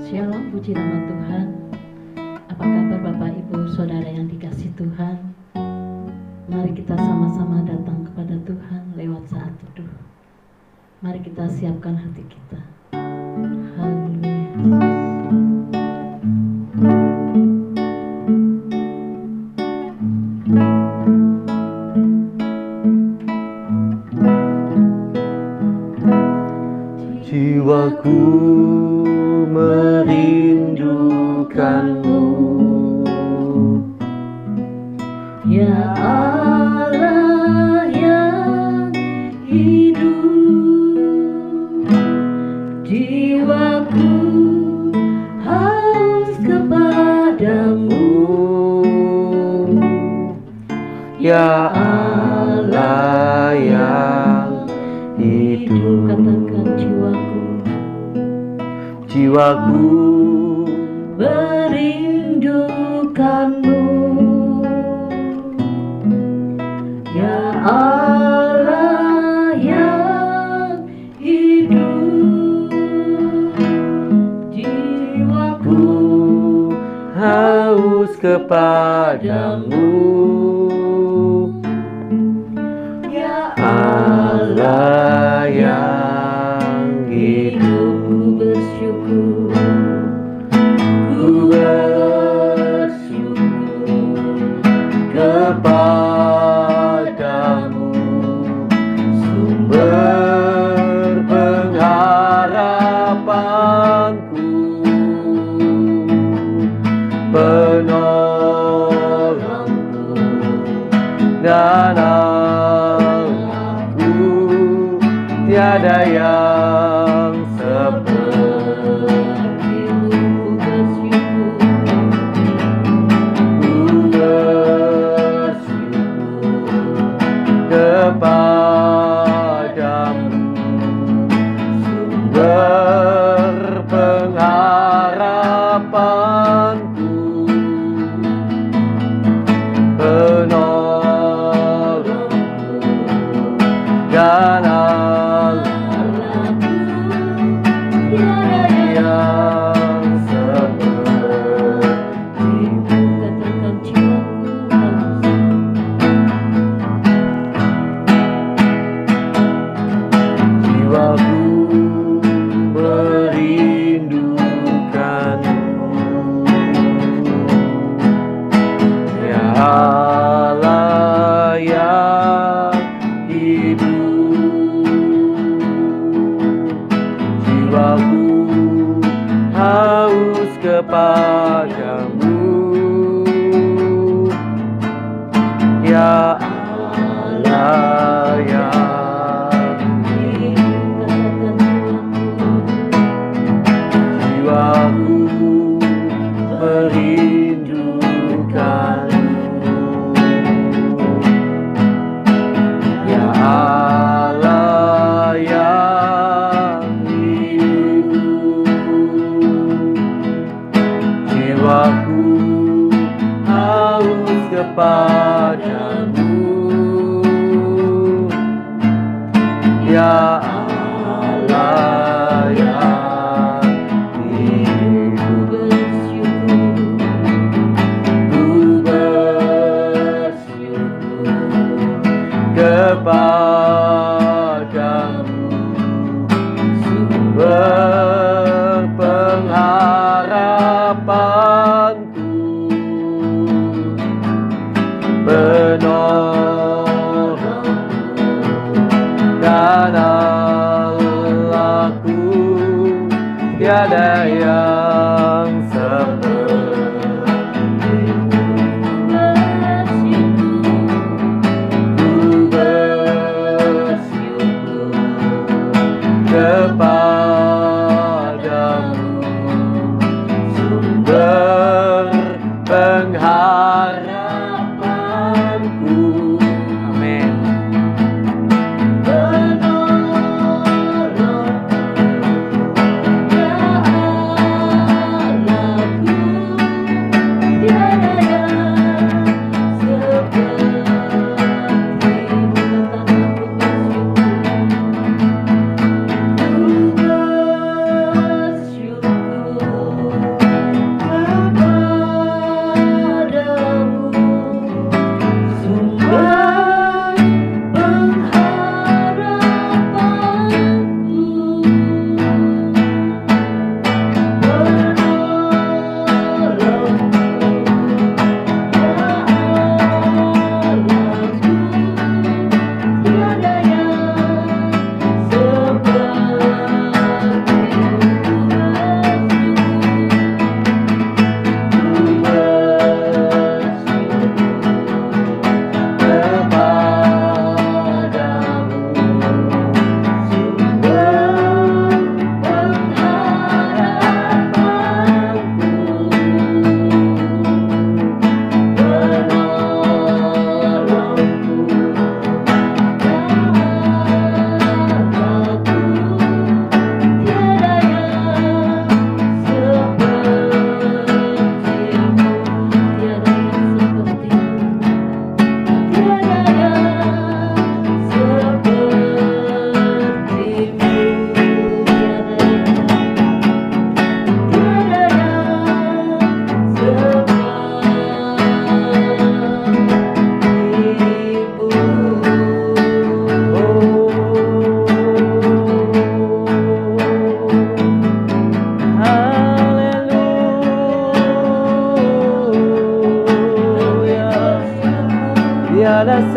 Shalom, puji nama Tuhan. Apa kabar Bapak Ibu Saudara yang dikasih Tuhan? Mari kita sama-sama datang kepada Tuhan lewat saat teduh. Mari kita siapkan hati kita. Haleluya. Jiwaku merindukanmu, Ya Allah yang hidup. Jiwaku haus kepadamu, Ya Allah yang hidup. Katakan Jiwaku merindukanmu, Ya Allah yang hidup. Jiwaku haus kepadamu, Ya Allah yang hidup. Ku bersyukur kepadamu, sumber pengharapanku, penolongku dan Allahku, tiada yang sepertimu. Ku bersyukur kepadamu, sumber pengharapanku, penolongku dan Allahku, tiada yang sepertimu. Jiwaku merindukanmu, Ya Allah yang hidup. Jiwaku haus kepadamu, Ya Allah yang jiwaku merindukanmu, Ya Allah yang hidup. Jiwaku haus kepadamu, Ya Allah yang hidup. Ku bersyukur kepadamu, sumber pengharapanku, penolongku dan Allahku, tiada yang sepertimu. Ku bersyukur kepadamu, sumber pengharapanku. Amin.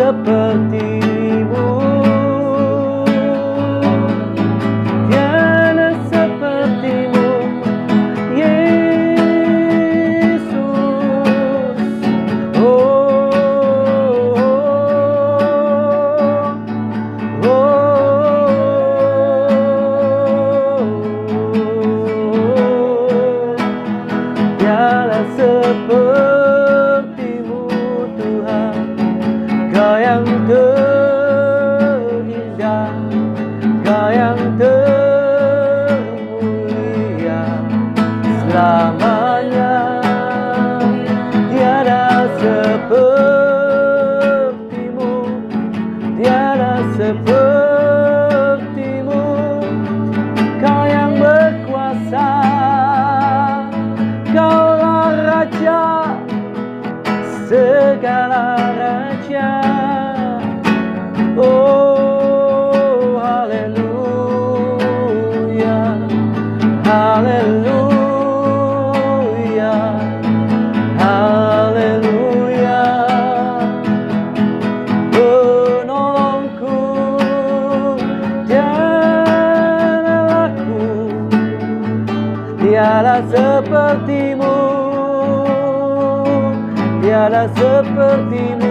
seperti-Mu. Tiada seperti-Mu, Yesus. Tiada seperti-Mu Tuhan, Kau yang terindah, Kau yang termulia selamanya. Tiada seperti-Mu, tiada seperti-Mu. Kau yang berkuasa, Kaulah Raja segala raja. Oh, haleluya, haleluya, haleluya. Penolongku tiada laku, tiada seperti-Mu, tiada seperti-Mu.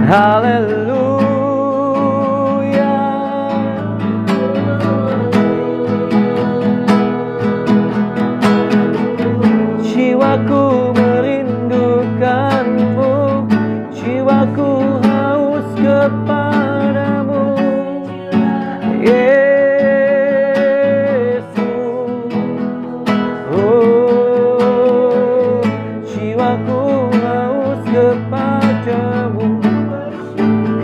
Haleluya. Jiwaku merindukan-Mu, jiwaku haus kepada-Mu, Yesus. Oh, jiwaku haus kepada-Mu,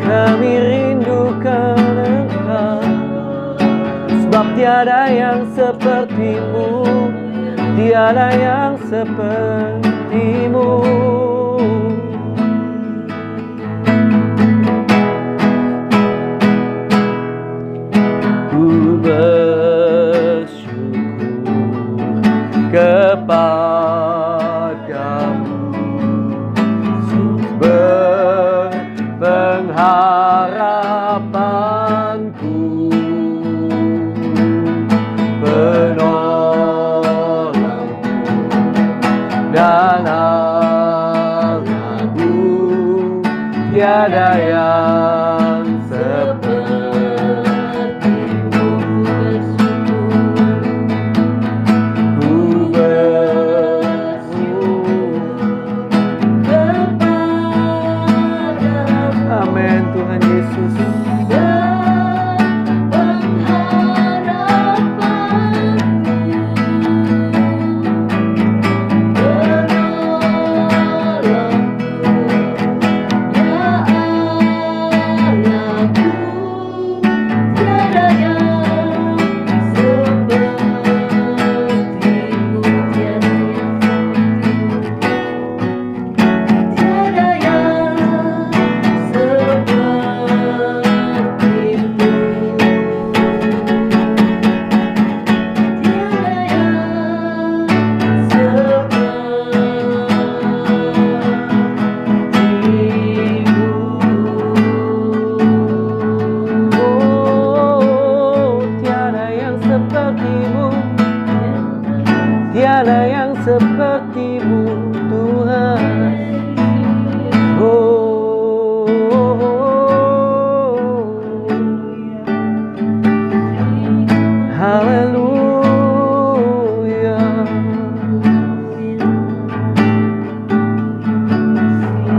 kami rindukan Engkau, sebab tiada yang seperti-Mu, tiada yang seperti-Mu. Ku bersyukur kepadamu, sumber pengharapanku, penolongku dan Allahku. Tiada yang seperti-Mu. Ku bersyukur. Amin Tuhan Yesus. Tiada yang seperti-Mu Tuhan. Oh, haleluya.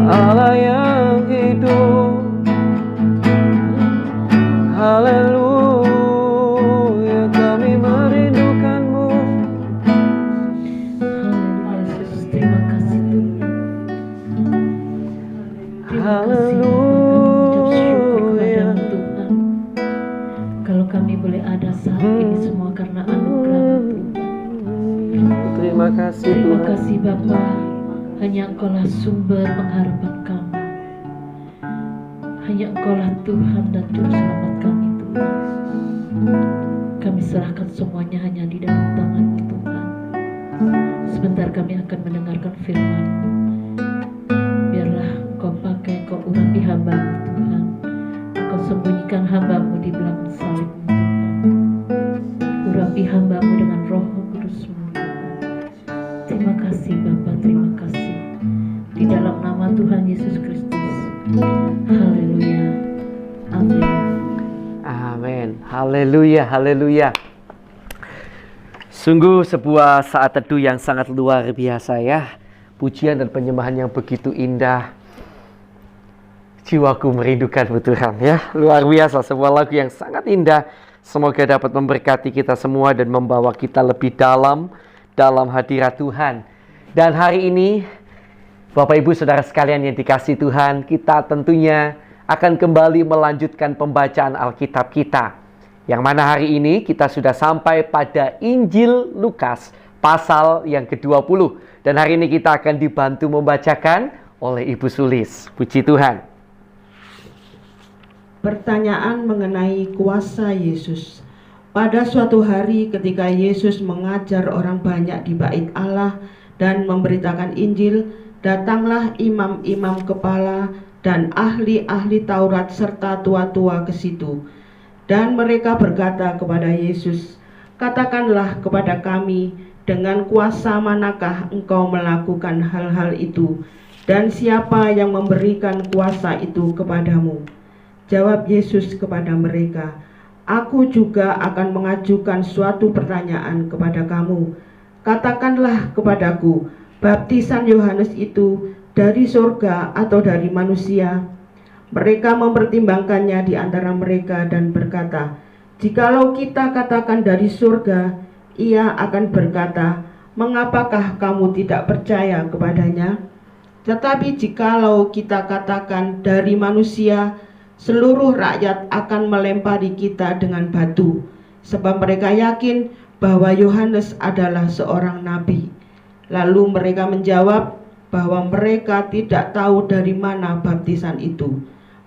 Allah yang hidup, haleluya, kami merindukan-Mu. Yesus, terima kasih Tuhan. Terima kasih mengucap syukur kepadamu Tuhan. Kalau kami boleh ada saat ini semua karena anugerah-Mu Tuhan. Terima kasih Terima Tuhan. kasih Bapa, hanya Engkau-lah sumber pengharapan kami. Hanya Engkau-lah Tuhan dan Juru Selamat kami Tuhan. Kami serahkan semuanya hanya di dalam tangan-Mu Tuhan. Sebentar kami akan mendengarkan firman. Biarlah Engkau pakai, Engkau urapi hamba-Mu Tuhan. Engkau sembunyikan hamba-Mu di belakang salib-Mu Tuhan. Urapi hamba-Mu dengan Roh Kudus-Mu Tuhan. Terima kasih Bapa, terima kasih. Di dalam nama Tuhan Yesus Kristus. Haleluya. Amin. Amin. Haleluya, haleluya. Sungguh sebuah saat teduh yang sangat luar biasa ya. Pujian dan penyembahan yang begitu indah. Jiwaku merindukanmu Tuhan ya. Luar biasa, sebuah lagu yang sangat indah. Semoga dapat memberkati kita semua dan membawa kita lebih dalam hadirat Tuhan. Dan hari ini Bapak Ibu Saudara sekalian yang dikasihi Tuhan, kita tentunya akan kembali melanjutkan pembacaan Alkitab kita. Yang mana hari ini kita sudah sampai pada Injil Lukas pasal yang ke-20. Dan hari ini kita akan dibantu membacakan oleh Ibu Sulis. Puji Tuhan. Pertanyaan mengenai kuasa Yesus. Pada suatu hari ketika Yesus mengajar orang banyak di bait Allah dan memberitakan Injil, datanglah imam-imam kepala dan ahli-ahli Taurat serta tua-tua ke situ. Dan mereka berkata kepada Yesus, "Katakanlah kepada kami, dengan kuasa manakah engkau melakukan hal-hal itu? Dan siapa yang memberikan kuasa itu kepadamu?" Jawab Yesus kepada mereka, "Aku juga akan mengajukan suatu pertanyaan kepada kamu. Katakanlah kepadaku, baptisan Yohanes itu dari surga atau dari manusia?" Mereka mempertimbangkannya di antara mereka dan berkata, "Jikalau kita katakan dari surga," ia akan berkata, "Mengapakah kamu tidak percaya kepadanya? Tetapi jikalau kita katakan dari manusia, seluruh rakyat akan melempari kita dengan batu, sebab mereka yakin bahwa Yohanes adalah seorang nabi." Lalu mereka menjawab bahwa mereka tidak tahu dari mana baptisan itu.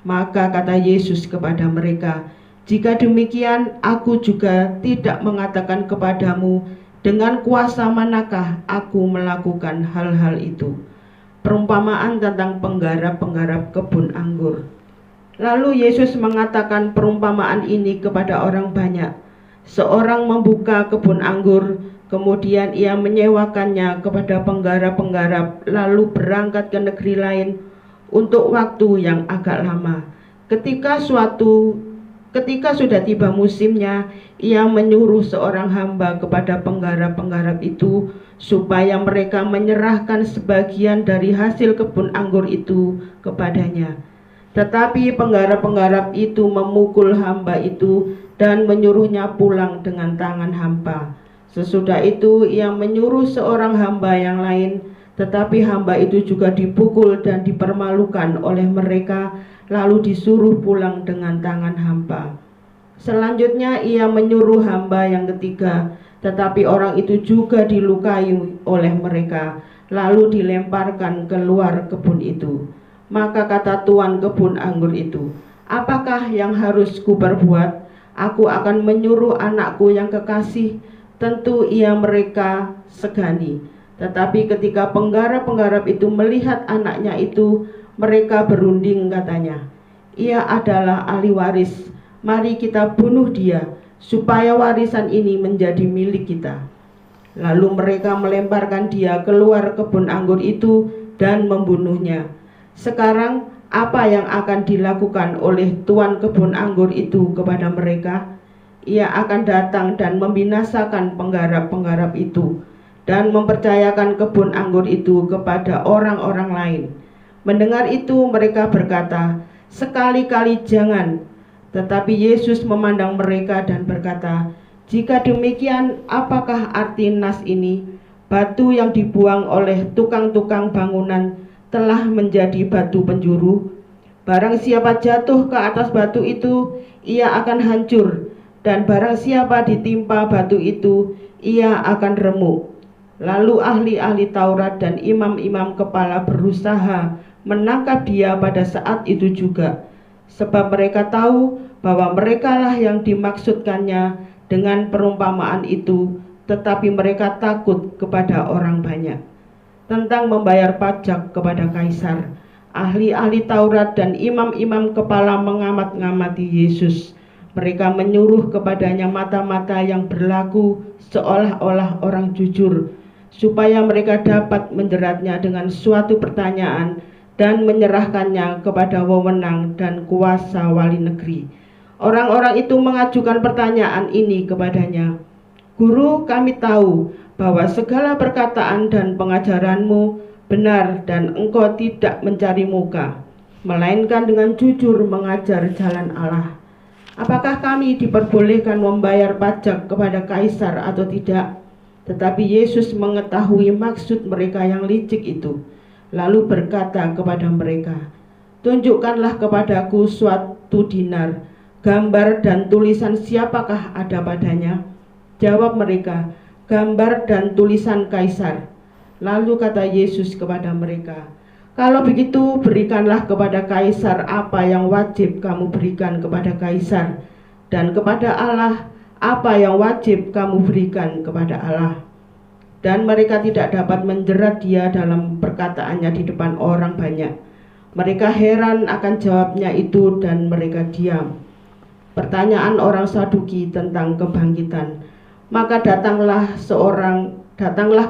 Maka kata Yesus kepada mereka, "Jika demikian, aku juga tidak mengatakan kepadamu dengan kuasa manakah aku melakukan hal-hal itu." Perumpamaan tentang penggarap-penggarap kebun anggur. Lalu Yesus mengatakan perumpamaan ini kepada orang banyak. Seorang membuka kebun anggur, kemudian ia menyewakannya kepada penggarap-penggarap, lalu berangkat ke negeri lain untuk waktu yang agak lama. Ketika sudah tiba musimnya, ia menyuruh seorang hamba kepada penggarap-penggarap itu supaya mereka menyerahkan sebagian dari hasil kebun anggur itu kepadanya. Tetapi penggarap-penggarap itu memukul hamba itu dan menyuruhnya pulang dengan tangan hampa. Sesudah itu ia menyuruh seorang hamba yang lain, tetapi hamba itu juga dipukul dan dipermalukan oleh mereka, lalu disuruh pulang dengan tangan hampa. Selanjutnya ia menyuruh hamba yang ketiga, tetapi orang itu juga dilukai oleh mereka, lalu dilemparkan keluar kebun itu. Maka kata tuan kebun anggur itu, "Apakah yang harus kuperbuat? Aku akan menyuruh anakku yang kekasih." Tentu ia mereka segani. Tetapi ketika penggarap-penggarap itu melihat anaknya itu, mereka berunding katanya, "Ia adalah ahli waris. Mari kita bunuh dia, supaya warisan ini menjadi milik kita." Lalu mereka melemparkan dia keluar kebun anggur itu dan membunuhnya. Sekarang apa yang akan dilakukan oleh tuan kebun anggur itu kepada mereka? Ia akan datang dan membinasakan penggarap-penggarap itu dan mempercayakan kebun anggur itu kepada orang-orang lain. Mendengar itu mereka berkata, "Sekali-kali jangan." Tetapi Yesus memandang mereka dan berkata, "Jika demikian, apakah arti nas ini? Batu yang dibuang oleh tukang-tukang bangunan telah menjadi batu penjuru. Barang siapa jatuh ke atas batu itu, ia akan hancur, dan barang siapa ditimpa batu itu, ia akan remuk." Lalu ahli-ahli Taurat dan imam-imam kepala berusaha menangkap dia pada saat itu juga, sebab mereka tahu bahwa merekalah yang dimaksudkannya dengan perumpamaan itu, tetapi mereka takut kepada orang banyak. Tentang membayar pajak kepada kaisar, ahli-ahli Taurat dan imam-imam kepala mengamat-ngamati Yesus. Mereka menyuruh kepadanya mata-mata yang berlaku seolah-olah orang jujur, supaya mereka dapat menjeratnya dengan suatu pertanyaan dan menyerahkannya kepada wewenang dan kuasa wali negeri. Orang-orang itu mengajukan pertanyaan ini kepadanya. Guru, kami tahu bahwa segala perkataan dan pengajaranmu benar dan engkau tidak mencari muka, melainkan dengan jujur mengajar jalan Allah. Apakah kami diperbolehkan membayar pajak kepada kaisar atau tidak? Tetapi Yesus mengetahui maksud mereka yang licik itu, lalu berkata kepada mereka, tunjukkanlah kepadaku suatu dinar, gambar dan tulisan siapakah ada padanya? Jawab mereka, gambar dan tulisan kaisar. Lalu kata Yesus kepada mereka, kalau begitu berikanlah kepada kaisar apa yang wajib kamu berikan kepada kaisar, dan kepada Allah apa yang wajib kamu berikan kepada Allah. Dan mereka tidak dapat menjerat dia dalam perkataannya di depan orang banyak. Mereka heran akan jawabnya itu dan mereka diam. Pertanyaan orang Saduki tentang kebangkitan. Maka datanglah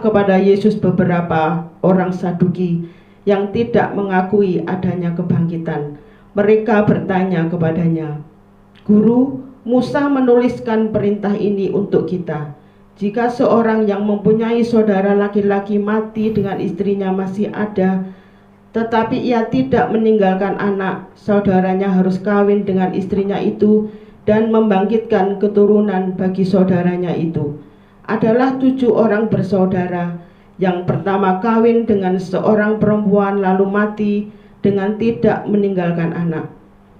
kepada Yesus beberapa orang Saduki yang tidak mengakui adanya kebangkitan. Mereka bertanya kepadanya, Guru, Musa menuliskan perintah ini untuk kita. Jika seorang yang mempunyai saudara laki-laki mati dengan istrinya masih ada, tetapi ia tidak meninggalkan anak, saudaranya harus kawin dengan istrinya itu dan membangkitkan keturunan bagi saudaranya itu. Adalah 7 orang bersaudara. Yang pertama kawin dengan seorang perempuan lalu mati dengan tidak meninggalkan anak.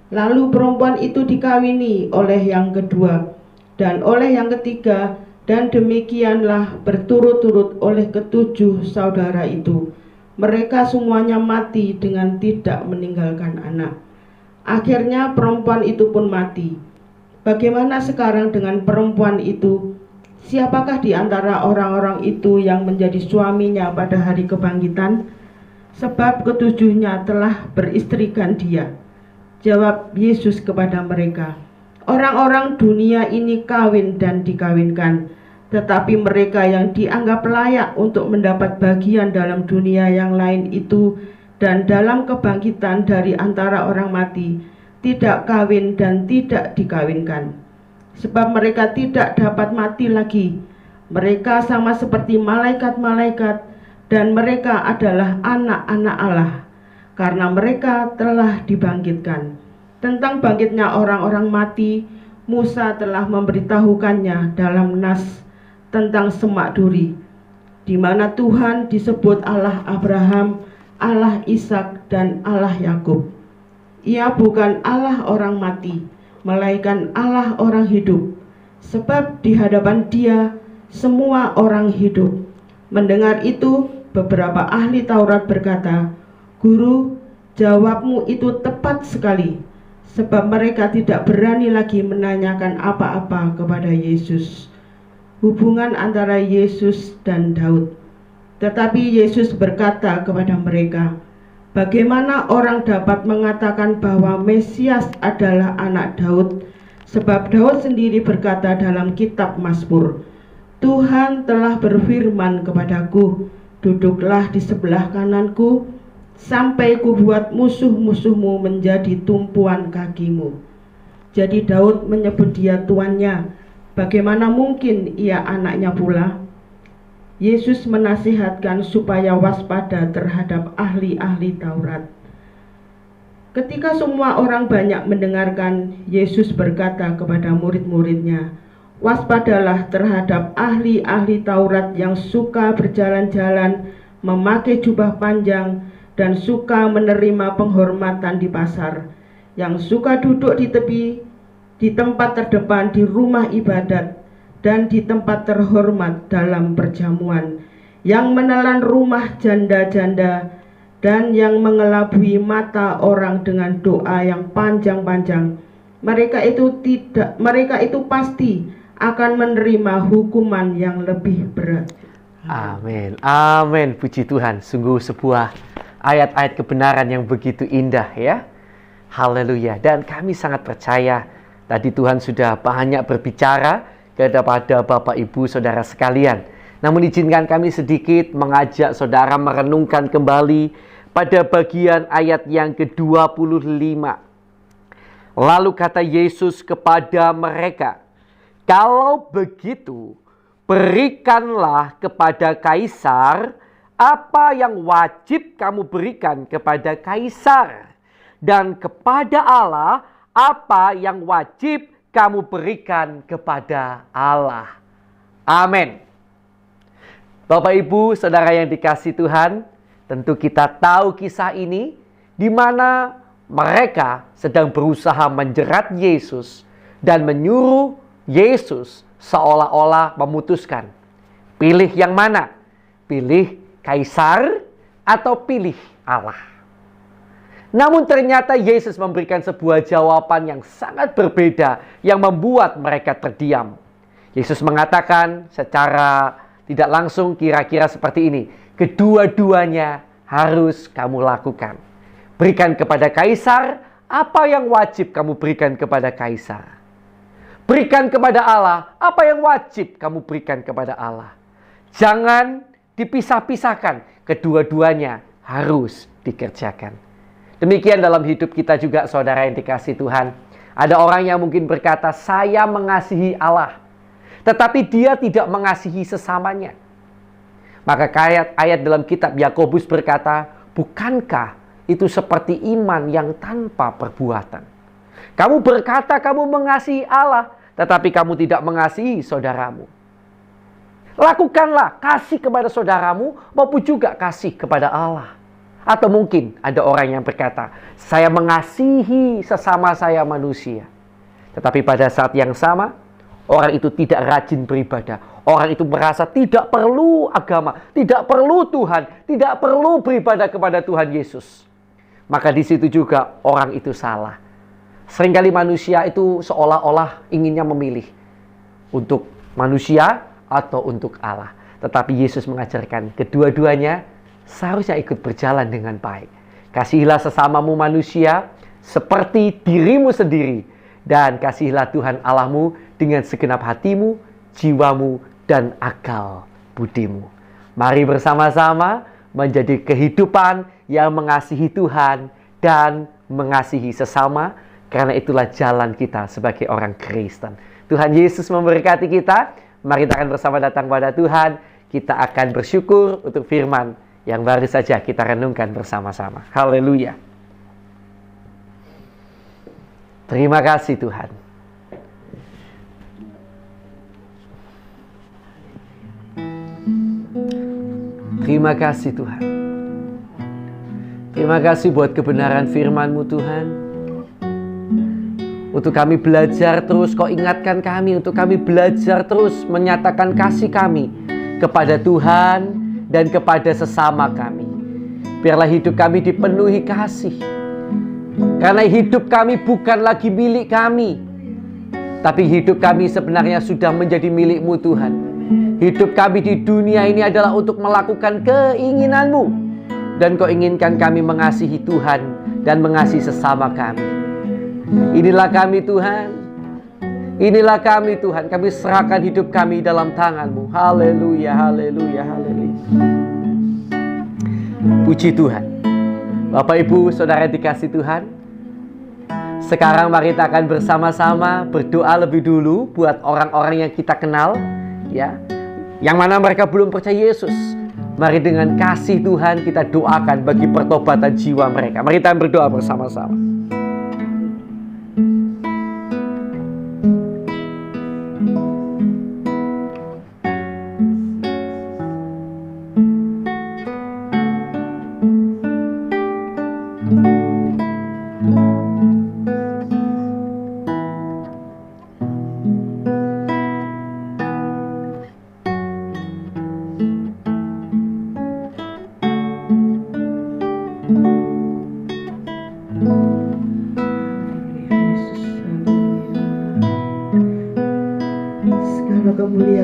Lalu perempuan itu dikawini oleh yang kedua dan oleh yang ketiga, dan demikianlah berturut-turut oleh ke-7 saudara itu. Mereka semuanya mati dengan tidak meninggalkan anak. Akhirnya perempuan itu pun mati. Bagaimana sekarang dengan perempuan itu? Siapakah di antara orang-orang itu yang menjadi suaminya pada hari kebangkitan? Sebab ke-7-nya telah beristrikan dia. Jawab Yesus kepada mereka, orang-orang dunia ini kawin dan dikawinkan, tetapi mereka yang dianggap layak untuk mendapat bagian dalam dunia yang lain itu dan dalam kebangkitan dari antara orang mati, tidak kawin dan tidak dikawinkan. Sebab mereka tidak dapat mati lagi. Mereka sama seperti malaikat-malaikat dan mereka adalah anak-anak Allah, karena mereka telah dibangkitkan. Tentang bangkitnya orang-orang mati, Musa telah memberitahukannya dalam nas tentang semak duri, di mana Tuhan disebut Allah Abraham, Allah Ishak dan Allah Yakub. Ia bukan Allah orang mati, melainkan Allah orang hidup, sebab di hadapan Dia semua orang hidup. Mendengar itu, beberapa ahli Taurat berkata, Guru, jawabmu itu tepat sekali, sebab mereka tidak berani lagi menanyakan apa-apa kepada Yesus. Hubungan antara Yesus dan Daud. Tetapi Yesus berkata kepada mereka, bagaimana orang dapat mengatakan bahwa Mesias adalah anak Daud? Sebab Daud sendiri berkata dalam kitab Mazmur, Tuhan telah berfirman kepadaku, duduklah di sebelah kananku, sampai kubuat musuh-musuhmu menjadi tumpuan kakimu. Jadi Daud menyebut dia tuannya. Bagaimana mungkin ia anaknya pula? Yesus menasihatkan supaya waspada terhadap ahli-ahli Taurat. Ketika semua orang banyak mendengarkan, Yesus berkata kepada murid-muridnya, waspadalah terhadap ahli-ahli Taurat yang suka berjalan-jalan, memakai jubah panjang, dan suka menerima penghormatan di pasar, yang suka duduk di tepi, di tempat terdepan di rumah ibadat, dan di tempat terhormat dalam perjamuan, yang menelan rumah janda-janda, dan yang mengelabui mata orang dengan doa yang panjang-panjang. Mereka itu pasti akan menerima hukuman yang lebih berat. Amin. Amin. Puji Tuhan. Sungguh sebuah ayat-ayat kebenaran yang begitu indah ya. Haleluya. Dan kami sangat percaya tadi Tuhan sudah banyak berbicara kepada Bapak Ibu Saudara sekalian. Namun izinkan kami sedikit mengajak saudara merenungkan kembali pada bagian ayat yang ke-25. Lalu kata Yesus kepada mereka, "Kalau begitu, berikanlah kepada Kaisar apa yang wajib kamu berikan kepada Kaisar, dan kepada Allah apa yang wajib kamu berikan kepada Allah." Amin. Bapak Ibu Saudara yang dikasihi Tuhan, tentu kita tahu kisah ini di mana mereka sedang berusaha menjerat Yesus dan menyuruh Yesus seolah-olah memutuskan, pilih yang mana? Pilih Kaisar atau pilih Allah? Namun ternyata Yesus memberikan sebuah jawaban yang sangat berbeda yang membuat mereka terdiam. Yesus mengatakan secara tidak langsung kira-kira seperti ini, kedua-duanya harus kamu lakukan. Berikan kepada Kaisar apa yang wajib kamu berikan kepada Kaisar. Berikan kepada Allah apa yang wajib kamu berikan kepada Allah. Jangan dipisah-pisahkan, kedua-duanya harus dikerjakan. Demikian dalam hidup kita juga saudara yang dikasihi Tuhan. Ada orang yang mungkin berkata, saya mengasihi Allah, tetapi dia tidak mengasihi sesamanya. Maka ayat dalam kitab Yakobus berkata, bukankah itu seperti iman yang tanpa perbuatan? Kamu berkata kamu mengasihi Allah, tetapi kamu tidak mengasihi saudaramu. Lakukanlah kasih kepada saudaramu maupun juga kasih kepada Allah. Atau mungkin ada orang yang berkata, saya mengasihi sesama saya manusia. Tetapi pada saat yang sama, orang itu tidak rajin beribadah. Orang itu merasa tidak perlu agama, tidak perlu Tuhan, tidak perlu beribadah kepada Tuhan Yesus. Maka di situ juga orang itu salah. Seringkali manusia itu seolah-olah inginnya memilih untuk manusia atau untuk Allah. Tetapi Yesus mengajarkan kedua-duanya seharusnya ikut berjalan dengan baik. Kasihilah sesamamu manusia seperti dirimu sendiri. Dan kasihilah Tuhan Allahmu dengan segenap hatimu, jiwamu, dan akal budimu. Mari bersama-sama menjadi kehidupan yang mengasihi Tuhan dan mengasihi sesama. Karena itulah jalan kita sebagai orang Kristen. Tuhan Yesus memberkati kita. Mari kita akan bersama datang pada Tuhan. Kita akan bersyukur untuk firman yang baru saja kita renungkan bersama-sama. Haleluya. Terima kasih Tuhan. Terima kasih Tuhan. Terima kasih buat kebenaran firman-Mu Tuhan. Untuk kami belajar terus, Kau ingatkan kami untuk kami belajar terus menyatakan kasih kami kepada Tuhan dan kepada sesama kami. Biarlah hidup kami dipenuhi kasih. Karena hidup kami bukan lagi milik kami, tapi hidup kami sebenarnya sudah menjadi milik-Mu Tuhan. Hidup kami di dunia ini adalah untuk melakukan keinginan-Mu. Dan Kau inginkan kami mengasihi Tuhan dan mengasihi sesama kami. Inilah kami Tuhan. Inilah kami Tuhan. Kami serahkan hidup kami dalam tangan-Mu. Haleluya, haleluya, haleluya. Puji Tuhan. Bapak Ibu Saudara dikasih Tuhan, sekarang mari kita akan bersama-sama berdoa lebih dulu buat orang-orang yang kita kenal, ya, yang mana mereka belum percaya Yesus. Mari dengan kasih Tuhan kita doakan bagi pertobatan jiwa mereka. Mari kita berdoa bersama-sama.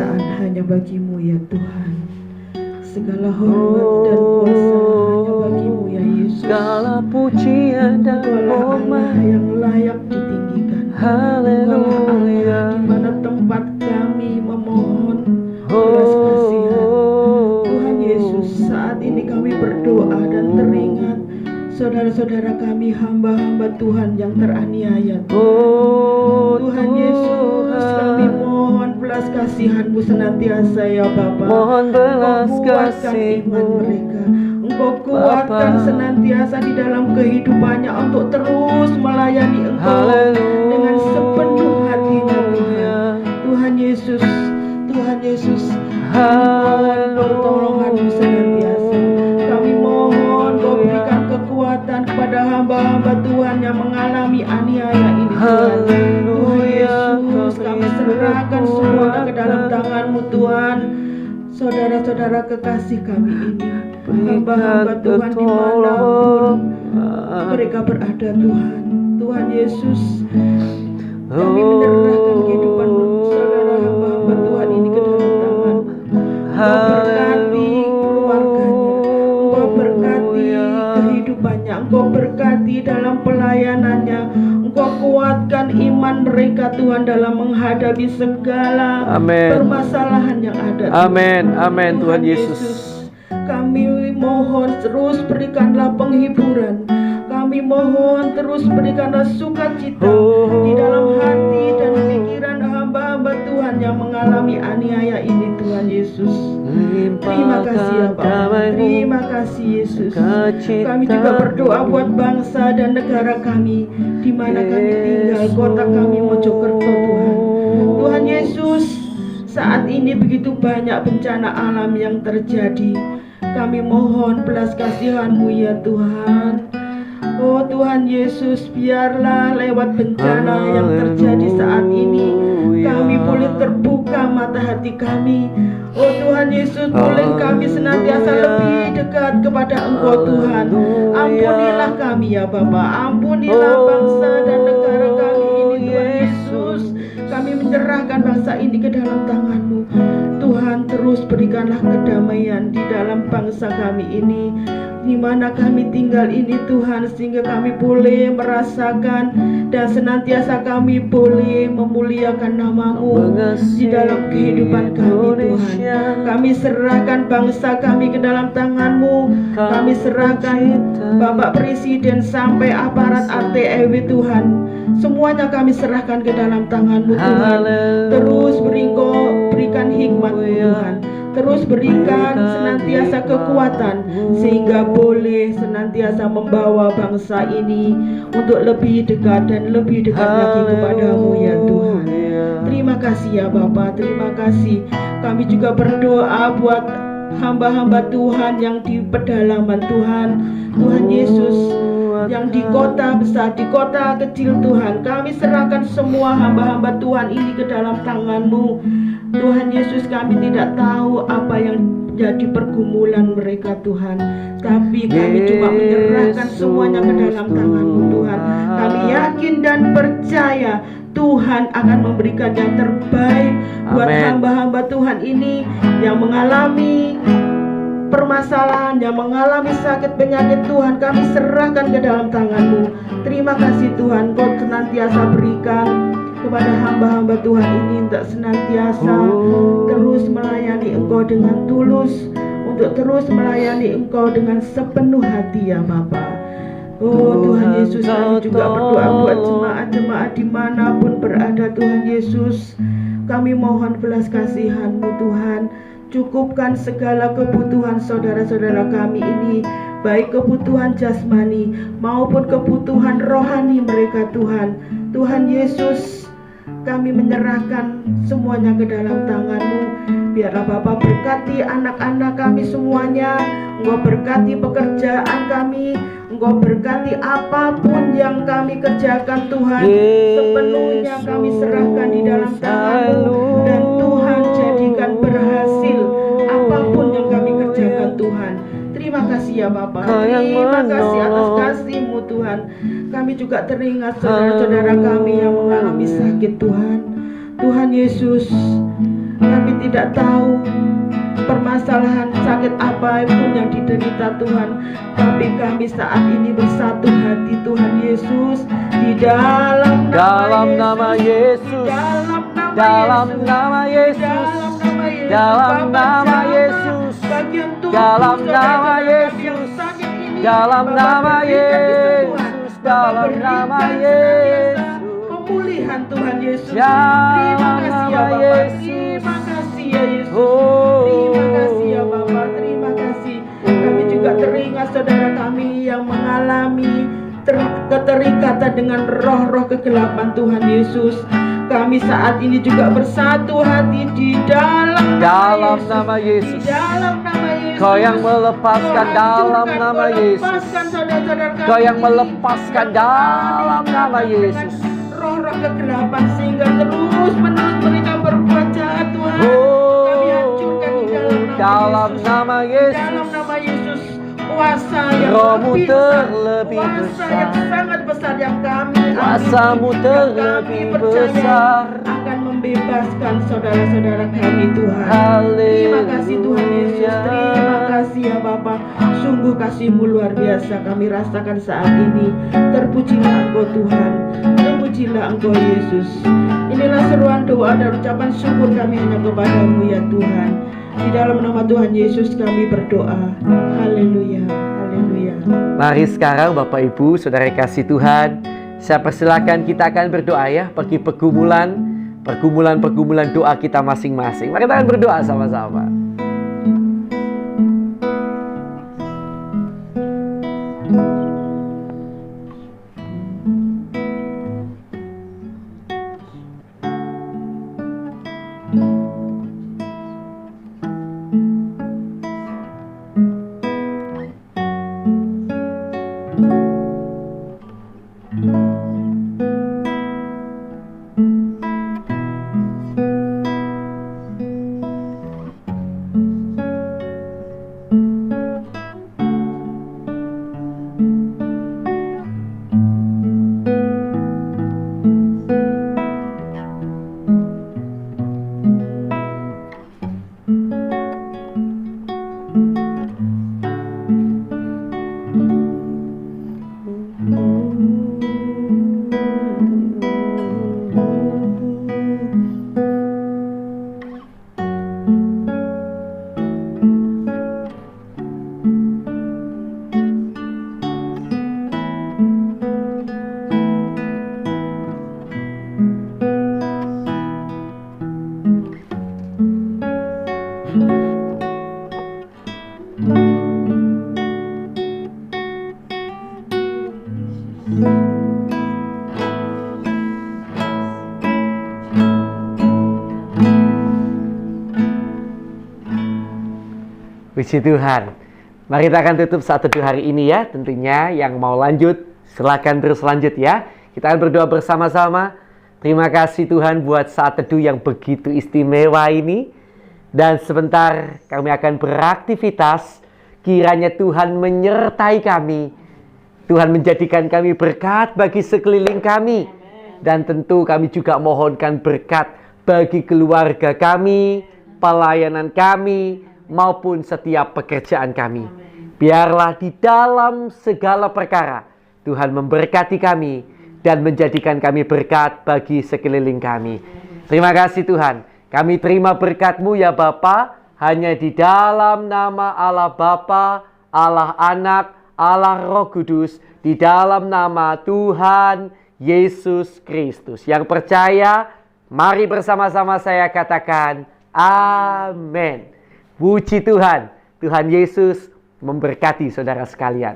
kemuliaan hanya bagi-Mu ya Tuhan. Segala hormat dan kuasa hanya bagi-Mu ya Yesus. Segala pujian dan Engkaulah Allah hormat. yang layak ditinggikan. Haleluya. Di mana tempat kami memohon belas kasihan. Tuhan Yesus, saat ini kami berdoa dan teringat saudara-saudara kami, hamba-hamba Tuhan yang teraniaya. Tuhan Yesus, kami mohon belas kasihan-Mu senantiasa ya Bapa. Mohon belas Engkau kuatkan kasih-Mu. iman mereka. Engkau kuatkan Bapa. senantiasa di dalam kehidupannya untuk terus melayani Engkau dengan sepenuh hatinya Tuhan. Tuhan Yesus, Tuhan Yesus, kami mohon pertolongan-Mu senantiasa. Kami mohon Kau berikan kekuatan kepada hamba-hamba Tuhan yang mengalami aniaya ini Tuhan. Tuhan Yesus, kami serahkan semua ke dalam tangan-Mu Tuhan. Saudara-saudara kekasih kami ini, hamba-hamba Tuhan dimanapun mereka berada Tuhan. Tuhan Yesus, kami menyerahkan kehidupan saudara hamba-hamba Tuhan ini ke dalam tangan. Engkau berkati keluarganya, Engkau berkati kehidupannya, Engkau berkati dalam pelayanannya, Engkau kuatkan iman mereka Tuhan dalam menghadapi segala permasalahan yang ada. Amin, amin Tuhan Yesus. Kami mohon terus berikanlah penghiburan. Kami mohon terus berikanlah sukacita di dalam hati dan pikiran hamba-hamba Tuhan yang mengalami aniaya ini Tuhan Yesus. Terima kasih ya Bapa. Terima kasih Yesus. Kami juga berdoa buat bangsa dan negara kami di mana kami tinggal, kota kami Mojokerto Tuhan. Tuhan Yesus, saat ini begitu banyak bencana alam yang terjadi. Kami mohon belas kasihan-Mu ya Tuhan. Oh Tuhan Yesus, biarlah lewat bencana yang terjadi saat ini kami boleh terbuka mata hati kami. Oh Tuhan Yesus, boleh kami senantiasa lebih dekat kepada Engkau Tuhan. Ampunilah kami ya Bapa, ampunilah bangsa dan negara kami ini Tuhan Yesus. Kami menyerahkan bangsa ini ke dalam tangan-Mu Tuhan. Terus berikanlah kedamaian di dalam bangsa kami ini, di mana kami tinggal ini Tuhan, sehingga kami boleh merasakan dan senantiasa kami boleh memuliakan nama-Mu di dalam kehidupan kami Tuhan. Kami serahkan bangsa kami ke dalam tangan-Mu. Kami serahkan Bapak Presiden sampai aparat RT/RW Tuhan. Semuanya kami serahkan ke dalam tangan-Mu Tuhan. Terus berikan hikmat-Mu Tuhan. Terus berikan senantiasa kekuatan sehingga boleh senantiasa membawa bangsa ini untuk lebih dekat dan lebih dekat lagi kepada-Mu ya Tuhan. Terima kasih ya Bapa, terima kasih. Kami juga berdoa buat hamba-hamba Tuhan yang di pedalaman Tuhan. Tuhan Yesus, yang di kota besar, di kota kecil Tuhan, kami serahkan semua hamba-hamba Tuhan ini ke dalam tangan-Mu. Tuhan Yesus, kami tidak tahu apa yang jadi pergumulan mereka Tuhan, tapi kami cuma menyerahkan semuanya ke dalam tangan-Mu Tuhan. Kami yakin dan percaya Tuhan akan memberikan yang terbaik buat hamba-hamba Tuhan ini yang mengalami permasalahan, yang mengalami sakit penyakit Tuhan. Kami serahkan ke dalam tangan-Mu. Terima kasih Tuhan, Kau senantiasa berikan kepada hamba-hamba Tuhan ini untuk senantiasa terus melayani Engkau dengan tulus, untuk terus melayani Engkau dengan sepenuh hati ya Bapa. Oh Tuhan Yesus, kami juga berdoa buat jemaat-jemaat dimanapun berada Tuhan Yesus. Kami mohon belas kasihan-Mu Tuhan. Cukupkan segala kebutuhan saudara-saudara kami ini, baik kebutuhan jasmani maupun kebutuhan rohani mereka Tuhan. Tuhan Yesus, kami menyerahkan semuanya ke dalam tangan-Mu. Biarlah Bapa berkati anak-anak kami semuanya. Engkau berkati pekerjaan kami. Engkau berkati apapun yang kami kerjakan Tuhan. Sepenuhnya kami serahkan di dalam tangan-Mu. Dan Tuhan jadikan berhasil apapun yang kami kerjakan Tuhan. Terima kasih ya Bapa. Terima kasih atas kasih-Mu Tuhan. Kami juga teringat saudara-saudara kami yang mengalami sakit Tuhan. Tuhan Yesus, Kami tidak tahu permasalahan sakit apa pun yang diderita Tuhan, tapi kami saat ini bersatu hati Tuhan Yesus, di dalam nama Yesus, dalam nama Yesus, dalam nama Yesus, dalam nama Yesus, dalam nama Yesus, dalam nama Yesus, pemulihan Tuhan Yesus. dalam Terima kasih ya nama Bapak, Yesus. terima kasih ya Yesus. Oh. Terima kasih ya Bapak, terima kasih. Kami juga teringat saudara kami yang mengalami keterikatan dengan roh-roh kegelapan Tuhan Yesus. Kami saat ini juga bersatu hati di dalam nama Yesus. Di dalam nama Yesus. Kau yang melepaskan dalam nama Yesus. Kau yang melepaskan dalam nama Yesus. Roh-roh kegelapan sehingga terus menerus mereka berbuat jahat Tuhan. Oh, Kami hancurkan di dalam nama Yesus. Dalam nama Yesus. Kuasa yang Rohmu lebih terlebih besar, kuasa yang besar. sangat besar yang kami Kuasamu alami, terlebih yang kami percaya besar. akan membebaskan saudara-saudara kami Tuhan. Haleluya. Terima kasih Tuhan Yesus, terima kasih ya Bapa. Sungguh kasih-Mu luar biasa kami rasakan saat ini. Terpujilah Engkau Tuhan, terpujilah Engkau Yesus. Inilah seruan doa dan ucapan syukur kami hanya kepada-Mu ya Tuhan. Di dalam nama Tuhan Yesus kami berdoa. Haleluya, haleluya. Mari sekarang Bapak Ibu, Saudara kasih Tuhan, saya persilakan kita akan berdoa ya, pergi pergumulan doa kita masing-masing. Mari kita akan berdoa sama-sama. Puji Tuhan. Mari kita akan tutup saat teduh hari ini ya. Tentunya yang mau lanjut, silakan terus lanjut ya. Kita akan berdoa bersama-sama. Terima kasih Tuhan buat saat teduh yang begitu istimewa ini. Dan sebentar kami akan beraktivitas. Kiranya Tuhan menyertai kami. Tuhan menjadikan kami berkat bagi sekeliling kami. Dan tentu kami juga mohonkan berkat bagi keluarga kami, pelayanan kami, maupun setiap pekerjaan kami. Biarlah di dalam segala perkara Tuhan memberkati kami dan menjadikan kami berkat bagi sekeliling kami. Terima kasih Tuhan. Kami terima berkat-Mu ya Bapa, hanya di dalam nama Allah Bapa, Allah Anak, Allah Roh Kudus, di dalam nama Tuhan Yesus Kristus. Yang percaya, mari bersama-sama saya katakan amin. Puji Tuhan, Tuhan Yesus memberkati saudara sekalian.